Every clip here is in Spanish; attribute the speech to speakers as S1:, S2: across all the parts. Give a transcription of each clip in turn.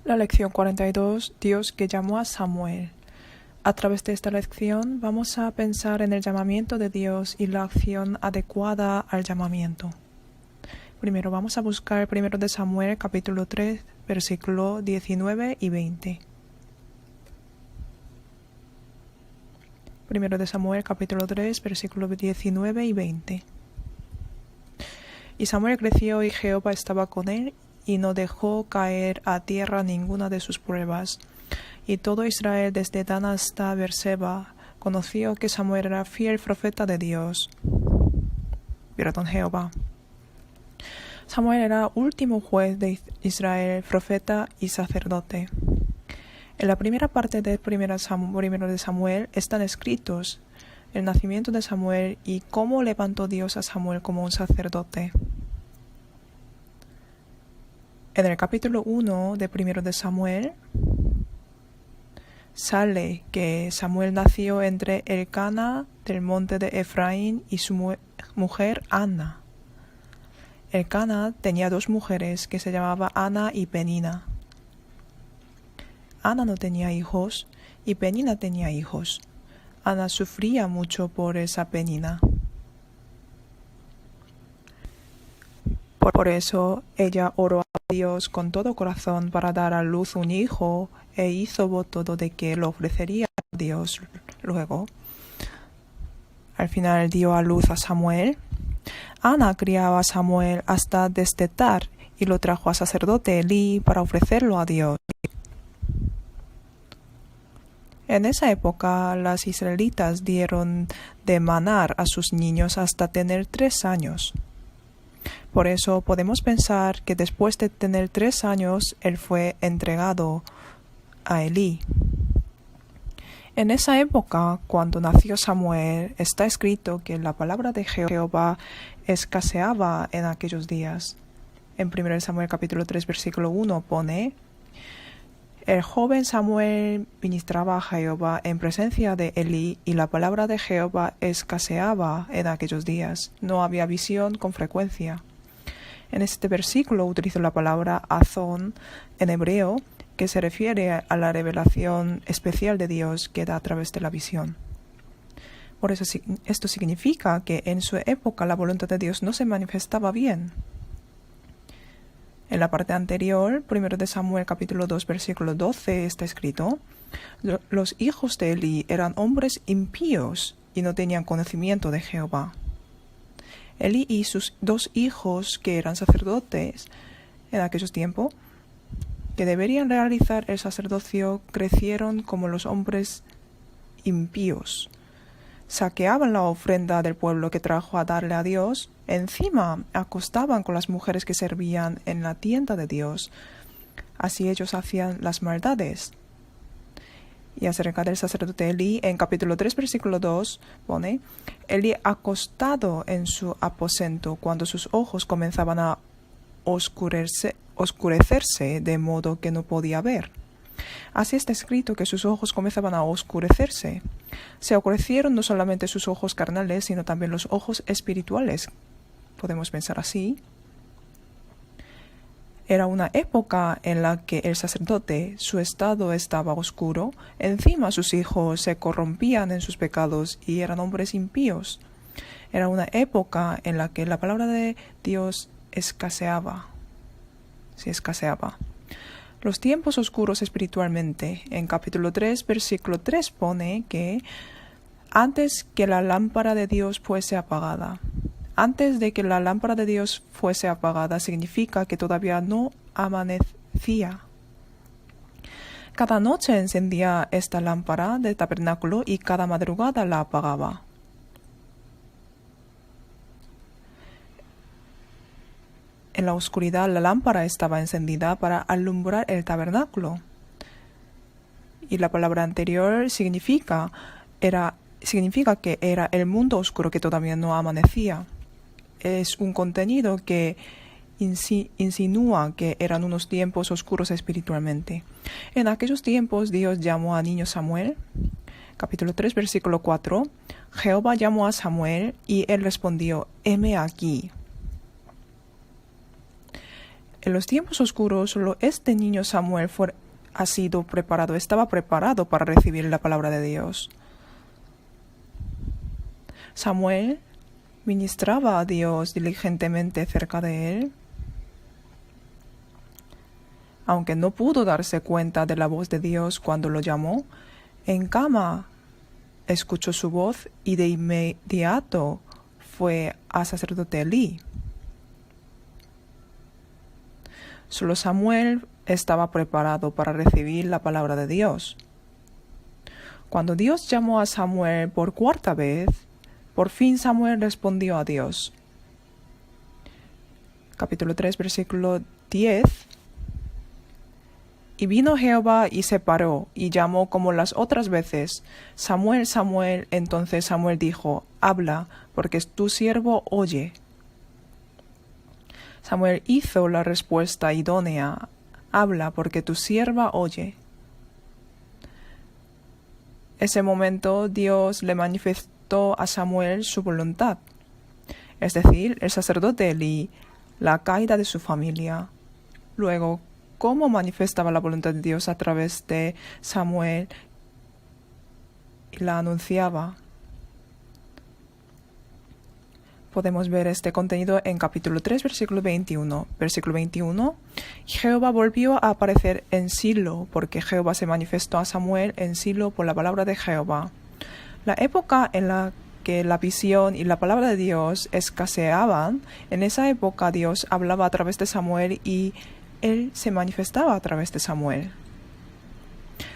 S1: La lección 42, Dios que llamó a Samuel. A través de esta lección vamos a pensar en el llamamiento de Dios y la acción adecuada al llamamiento. Primero vamos a buscar 1 de Samuel capítulo 3, versículo 19 y 20. 1 de Samuel capítulo 3, versículo 19 y 20. Y Samuel creció y Jehová estaba con él y no dejó caer a tierra ninguna de sus pruebas. Y todo Israel desde Dan hasta Beerseba conoció que Samuel era fiel profeta de Dios. Jehová. Samuel era último juez de Israel, profeta y sacerdote. En la primera parte de 1 de Samuel están escritos el nacimiento de Samuel y cómo levantó Dios a Samuel como un sacerdote. En el capítulo 1 de 1 de Samuel sale que Samuel nació entre Elcana del monte de Efraín y su mujer Ana. Elcana tenía dos mujeres que se llamaban Ana y Penina. Ana no tenía hijos y Penina tenía hijos. Ana sufría mucho por esa Penina. Por eso ella oró a Dios con todo corazón para dar a luz un hijo e hizo voto de que lo ofrecería a Dios luego. Al final dio a luz a Samuel. Ana criaba a Samuel hasta destetar y lo trajo al sacerdote Elí para ofrecerlo a Dios. En esa época las israelitas dieron de manar a sus niños hasta tener 3 años. Por eso podemos pensar que después de tener 3 años, él fue entregado a Elí. En esa época, cuando nació Samuel, está escrito que la palabra de Jehová escaseaba en aquellos días. En 1 Samuel capítulo 3, versículo 1 pone: el joven Samuel ministraba a Jehová en presencia de Elí, y la palabra de Jehová escaseaba en aquellos días. No había visión con frecuencia. En este versículo utilizo la palabra azón en hebreo, que se refiere a la revelación especial de Dios que da a través de la visión. Por eso esto significa que en su época la voluntad de Dios no se manifestaba bien. En la parte anterior, 1 de Samuel capítulo 2, versículo 12, está escrito: los hijos de Elí eran hombres impíos y no tenían conocimiento de Jehová. Elí y sus 2 hijos, que eran sacerdotes en aquellos tiempos, que deberían realizar el sacerdocio, crecieron como los hombres impíos. Saqueaban la ofrenda del pueblo que trajo a darle a Dios. Encima acostaban con las mujeres que servían en la tienda de Dios. Así ellos hacían las maldades. Y acerca del sacerdote Elí, en capítulo 3, versículo 2, pone: Elí acostado en su aposento cuando sus ojos comenzaban a oscurecerse de modo que no podía ver. Así está escrito que sus ojos comenzaban a oscurecerse. Se oscurecieron no solamente sus ojos carnales, sino también los ojos espirituales. Podemos pensar así. Era una época en la que el sacerdote, su estado estaba oscuro, encima sus hijos se corrompían en sus pecados y eran hombres impíos. Era una época en la que la palabra de Dios escaseaba. Los tiempos oscuros espiritualmente. En capítulo 3, versículo 3 pone que antes que la lámpara de Dios fuese apagada. Antes de que la lámpara de Dios fuese apagada significa que todavía no amanecía. Cada noche encendía esta lámpara del tabernáculo y cada madrugada la apagaba. En la oscuridad la lámpara estaba encendida para alumbrar el tabernáculo. Y la palabra anterior significa que era el mundo oscuro que todavía no amanecía. Es un contenido que insinúa que eran unos tiempos oscuros espiritualmente. En aquellos tiempos Dios llamó a niño Samuel. Capítulo 3, versículo 4. Jehová llamó a Samuel y él respondió: heme aquí. En los tiempos oscuros, solo este niño Samuel estaba preparado para recibir la palabra de Dios. Samuel ministraba a Dios diligentemente cerca de él, aunque no pudo darse cuenta de la voz de Dios cuando lo llamó. En cama escuchó su voz y de inmediato fue al sacerdote Elí. Solo Samuel estaba preparado para recibir la palabra de Dios. Cuando Dios llamó a Samuel por cuarta vez, por fin Samuel respondió a Dios. Capítulo 3, versículo 10. Y vino Jehová y se paró, y llamó como las otras veces: Samuel, Samuel. Entonces Samuel dijo: Habla, porque tu siervo oye. Samuel hizo la respuesta idónea: Habla, porque tu sierva oye. Ese momento Dios le manifestó a Samuel su voluntad, es decir, el sacerdote Elí, la caída de su familia. Luego, cómo manifestaba la voluntad de Dios a través de Samuel y la anunciaba. Podemos ver este contenido en capítulo 3, versículo 21. Versículo 21. Jehová volvió a aparecer en Silo, porque Jehová se manifestó a Samuel en Silo por la palabra de Jehová. La época en la que la visión y la palabra de Dios escaseaban, en esa época Dios hablaba a través de Samuel y él se manifestaba a través de Samuel.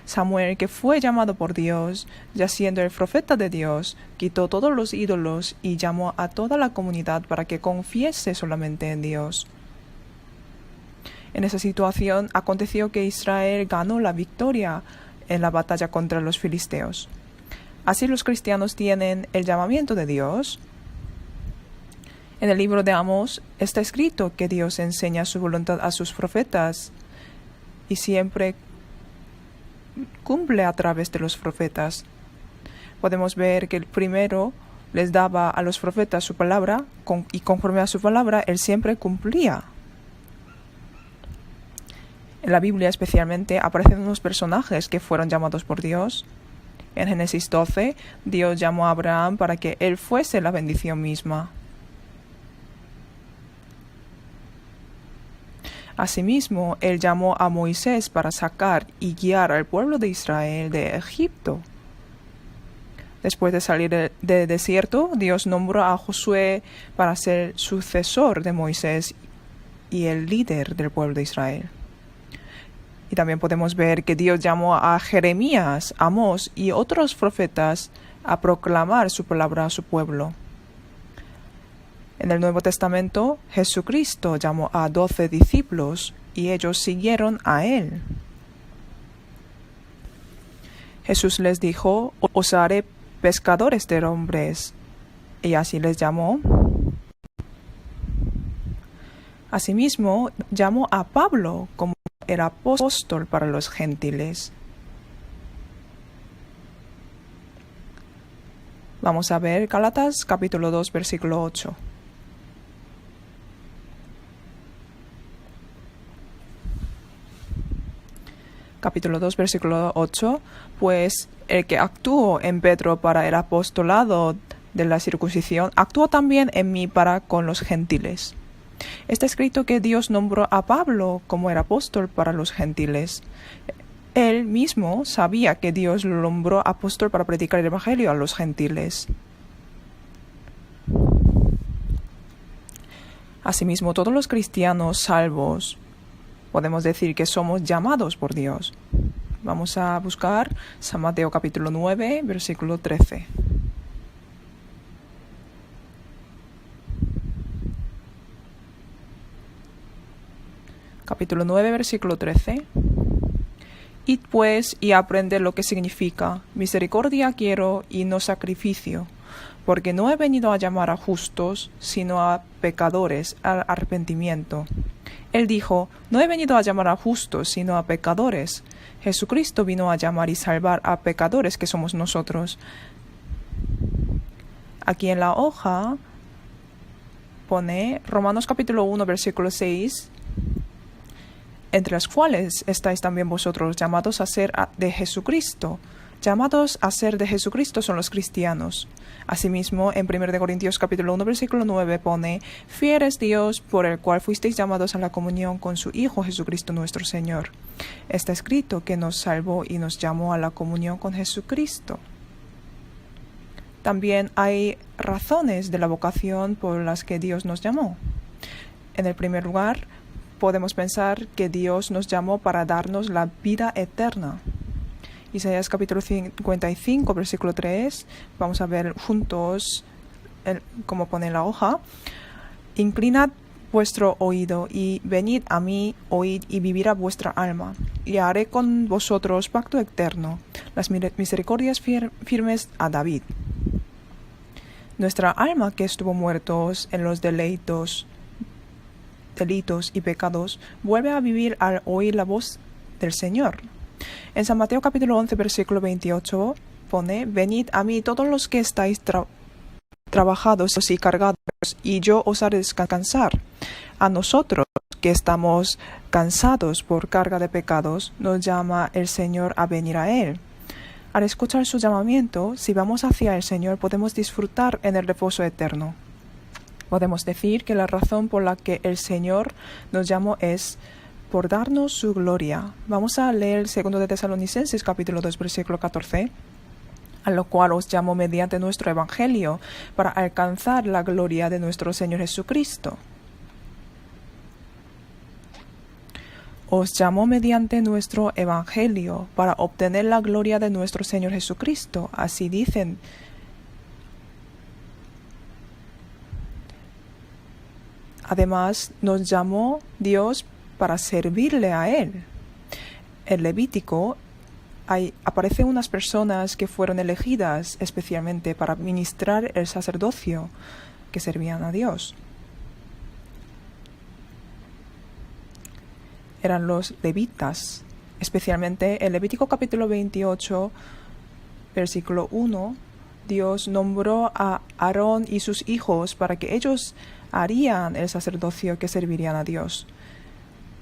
S1: Samuel, que fue llamado por Dios, ya siendo el profeta de Dios, quitó todos los ídolos y llamó a toda la comunidad para que confiese solamente en Dios. En esa situación aconteció que Israel ganó la victoria en la batalla contra los filisteos. Así los cristianos tienen el llamamiento de Dios. En el libro de Amós está escrito que Dios enseña su voluntad a sus profetas y siempre cumple a través de los profetas. Podemos ver que el primero les daba a los profetas su palabra y conforme a su palabra él siempre cumplía. En la Biblia especialmente aparecen unos personajes que fueron llamados por Dios. En Génesis 12, Dios llamó a Abraham para que él fuese la bendición misma. Asimismo, él llamó a Moisés para sacar y guiar al pueblo de Israel de Egipto. Después de salir del desierto, Dios nombró a Josué para ser sucesor de Moisés y el líder del pueblo de Israel. Y también podemos ver que Dios llamó a Jeremías, Amós y otros profetas a proclamar su palabra a su pueblo. En el Nuevo Testamento, Jesucristo llamó a 12 discípulos y ellos siguieron a él. Jesús les dijo: Os haré pescadores de hombres, y así les llamó. Asimismo, llamó a Pablo como el apóstol para los gentiles. Vamos a ver Gálatas capítulo 2, versículo 8. Capítulo 2, versículo 8, pues el que actuó en Pedro para el apostolado de la circuncisión, actuó también en mí para con los gentiles. Está escrito que Dios nombró a Pablo como el apóstol para los gentiles. Él mismo sabía que Dios lo nombró apóstol para predicar el evangelio a los gentiles. Asimismo, todos los cristianos salvos podemos decir que somos llamados por Dios. Vamos a buscar San Mateo capítulo 9, versículo 13. Capítulo 9, versículo 13. Id pues y aprended lo que significa: misericordia quiero y no sacrificio, porque no he venido a llamar a justos, sino a pecadores al arrepentimiento. Él dijo: no he venido a llamar a justos, sino a pecadores. Jesucristo vino a llamar y salvar a pecadores, que somos nosotros. Aquí en la hoja pone Romanos capítulo 1, versículo 6. entre las cuales estáis también vosotros, llamados a ser de Jesucristo. Llamados a ser de Jesucristo son los cristianos. Asimismo, en 1 Corintios capítulo 1, versículo 9 pone: Fiel es Dios, por el cual fuisteis llamados a la comunión con su Hijo Jesucristo nuestro Señor. Está escrito que nos salvó y nos llamó a la comunión con Jesucristo. También hay razones de la vocación por las que Dios nos llamó. En el primer lugar, podemos pensar que Dios nos llamó para darnos la vida eterna. Isaías capítulo 55, versículo 3, vamos a ver juntos como pone en la hoja: Inclinad vuestro oído y venid a mí, oíd y vivirá vuestra alma, y haré con vosotros pacto eterno, las misericordias firmes a David. Nuestra alma que estuvo muertos en los delitos y pecados, vuelve a vivir al oír la voz del Señor. En San Mateo capítulo 11, versículo 28 pone: Venid a mí todos los que estáis trabajados y cargados, y yo os haré descansar. A nosotros que estamos cansados por carga de pecados, nos llama el Señor a venir a Él. Al escuchar su llamamiento, si vamos hacia el Señor, podemos disfrutar en el reposo eterno. Podemos decir que la razón por la que el Señor nos llamó es por darnos su gloria. Vamos a leer 2 de Tesalonicenses capítulo 2, versículo 14, a lo cual os llamo mediante nuestro evangelio, para alcanzar la gloria de nuestro Señor Jesucristo. Os llamó mediante nuestro evangelio, para obtener la gloria de nuestro Señor Jesucristo. Así dicen. Además, nos llamó Dios para servirle a Él. En Levítico aparecen unas personas que fueron elegidas especialmente para ministrar el sacerdocio, que servían a Dios. Eran los levitas. Especialmente en Levítico capítulo 28, versículo 1, Dios nombró a Aarón y sus hijos para que ellos harían el sacerdocio que servirían a Dios.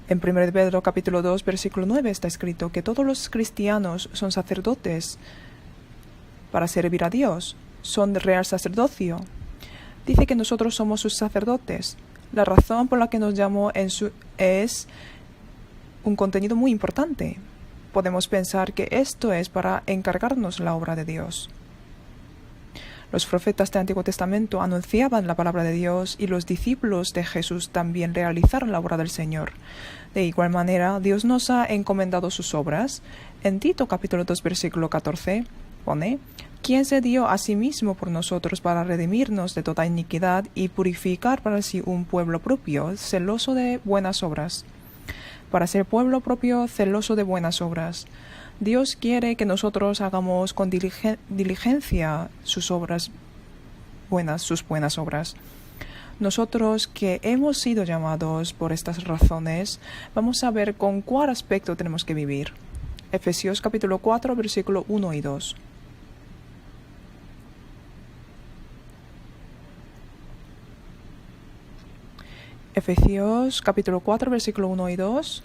S1: En 1 Pedro capítulo 2, versículo 9 está escrito que todos los cristianos son sacerdotes para servir a Dios, son de real sacerdocio. Dice que nosotros somos sus sacerdotes. La razón por la que nos llamó es un contenido muy importante. Podemos pensar que esto es para encargarnos la obra de Dios. Los profetas del Antiguo Testamento anunciaban la palabra de Dios y los discípulos de Jesús también realizaron la obra del Señor. De igual manera, Dios nos ha encomendado sus obras. En Tito capítulo 2, versículo 14 pone: quien se dio a sí mismo por nosotros para redimirnos de toda iniquidad y purificar para sí un pueblo propio, celoso de buenas obras. Para ser pueblo propio, celoso de buenas obras. Dios quiere que nosotros hagamos con diligencia sus obras buenas, sus buenas obras. Nosotros que hemos sido llamados por estas razones, vamos a ver con cuál aspecto tenemos que vivir. Efesios capítulo 4, versículo 1 y 2. Efesios capítulo 4, versículo 1 y 2.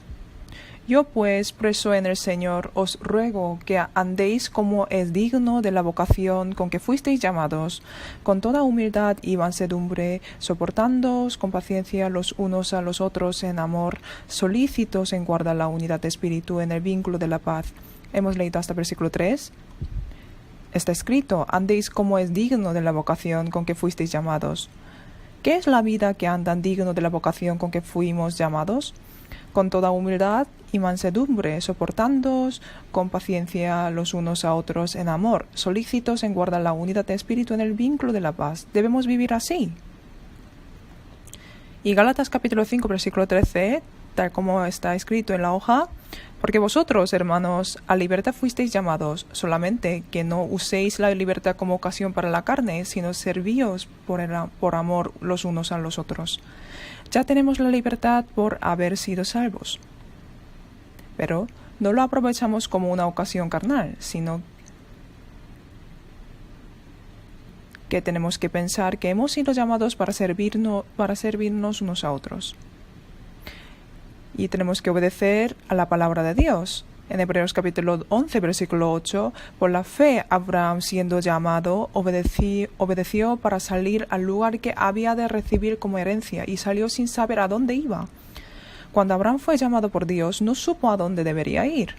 S1: Yo pues, preso en el Señor, os ruego que andéis como es digno de la vocación con que fuisteis llamados, con toda humildad y mansedumbre, soportándoos con paciencia los unos a los otros en amor, solícitos en guardar la unidad de espíritu en el vínculo de la paz. Hemos leído hasta el versículo 3. Está escrito: andéis como es digno de la vocación con que fuisteis llamados. ¿Qué es la vida que andan digno de la vocación con que fuimos llamados? Con toda humildad y mansedumbre, soportándoos con paciencia los unos a otros en amor, solícitos en guardar la unidad de espíritu en el vínculo de la paz. Debemos vivir así. Y Gálatas capítulo 5, versículo 13, tal como está escrito en la hoja: porque vosotros, hermanos, a libertad fuisteis llamados, solamente que no uséis la libertad como ocasión para la carne, sino servíos por amor los unos a los otros. Ya tenemos la libertad por haber sido salvos. Pero no lo aprovechamos como una ocasión carnal, sino que tenemos que pensar que hemos sido llamados para servirnos unos a otros. y tenemos que obedecer a la palabra de Dios. En Hebreos capítulo 11, versículo 8, por la fe Abraham, siendo llamado, obedeció para salir al lugar que había de recibir como herencia y salió sin saber a dónde iba. Cuando Abraham fue llamado por Dios, no supo a dónde debería ir.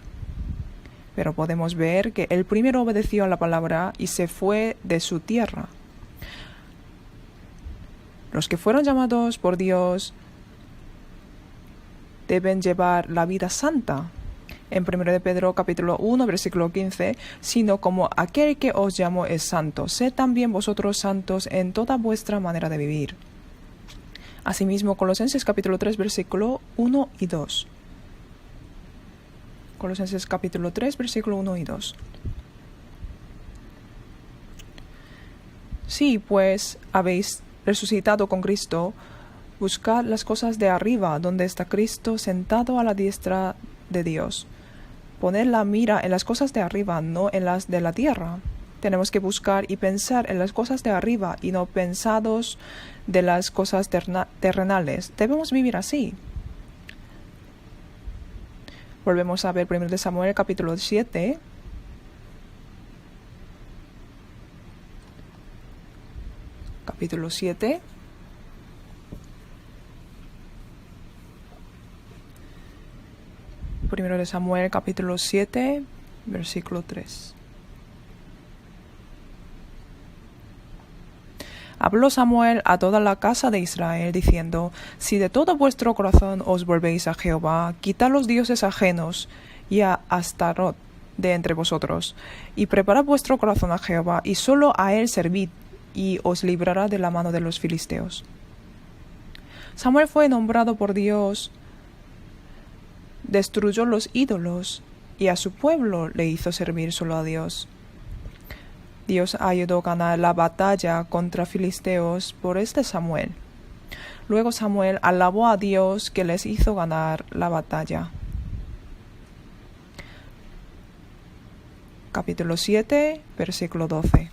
S1: Pero podemos ver que él primero obedeció a la palabra y se fue de su tierra. Los que fueron llamados por Dios deben llevar la vida santa. En 1 de Pedro capítulo 1, versículo 15, sino como aquel que os llamó es santo, sed también vosotros santos en toda vuestra manera de vivir. Asimismo, Colosenses capítulo 3, versículo 1 y 2. Colosenses capítulo 3, versículo 1 y 2. Sí, pues habéis resucitado con Cristo, buscad las cosas de arriba, donde está Cristo sentado a la diestra de Dios. Poned la mira en las cosas de arriba, no en las de la tierra. Tenemos que buscar y pensar en las cosas de arriba y no pensados de las cosas terrenales. Debemos vivir así. Volvemos a ver 1 de Samuel capítulo 7. Capítulo 7. Primero de Samuel capítulo 7, versículo 3. Habló Samuel a toda la casa de Israel, diciendo: Si de todo vuestro corazón os volvéis a Jehová, quitad los dioses ajenos y a Astarot de entre vosotros, y preparad vuestro corazón a Jehová, y solo a él servid, y os librará de la mano de los filisteos. Samuel fue nombrado por Dios, destruyó los ídolos y a su pueblo le hizo servir solo a Dios. Dios ayudó a ganar la batalla contra filisteos por Samuel. Luego Samuel alabó a Dios que les hizo ganar la batalla. Capítulo 7, versículo 12.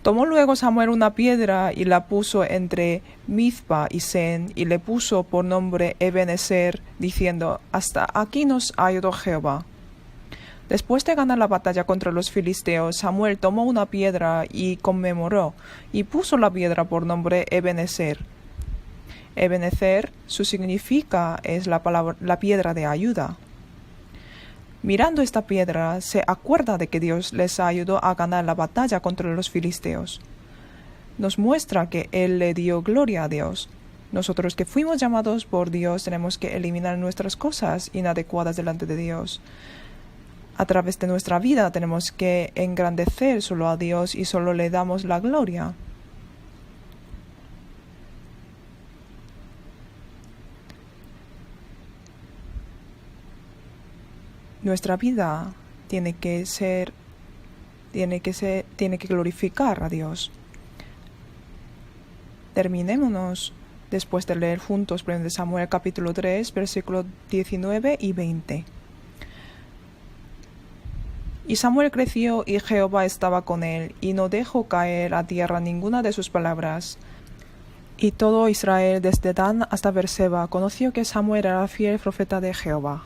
S1: Tomó luego Samuel una piedra y la puso entre Mizpa y Sen, y le puso por nombre Ebenezer, diciendo: Hasta aquí nos ayudó Jehová. Después de ganar la batalla contra los filisteos, Samuel tomó una piedra y conmemoró, y puso la piedra por nombre Ebenezer. Ebenezer, su significa es la piedra de ayuda. Mirando esta piedra, se acuerda de que Dios les ayudó a ganar la batalla contra los filisteos. Nos muestra que Él le dio gloria a Dios. Nosotros que fuimos llamados por Dios tenemos que eliminar nuestras cosas inadecuadas delante de Dios. A través de nuestra vida tenemos que engrandecer solo a Dios y solo le damos la gloria. Nuestra vida tiene que glorificar a Dios. Terminémonos después de leer juntos 1 Samuel capítulo 3, versículos 19 y 20. Y Samuel creció y Jehová estaba con él, y no dejó caer a tierra ninguna de sus palabras. Y todo Israel desde Dan hasta Berseba conoció que Samuel era fiel profeta de Jehová.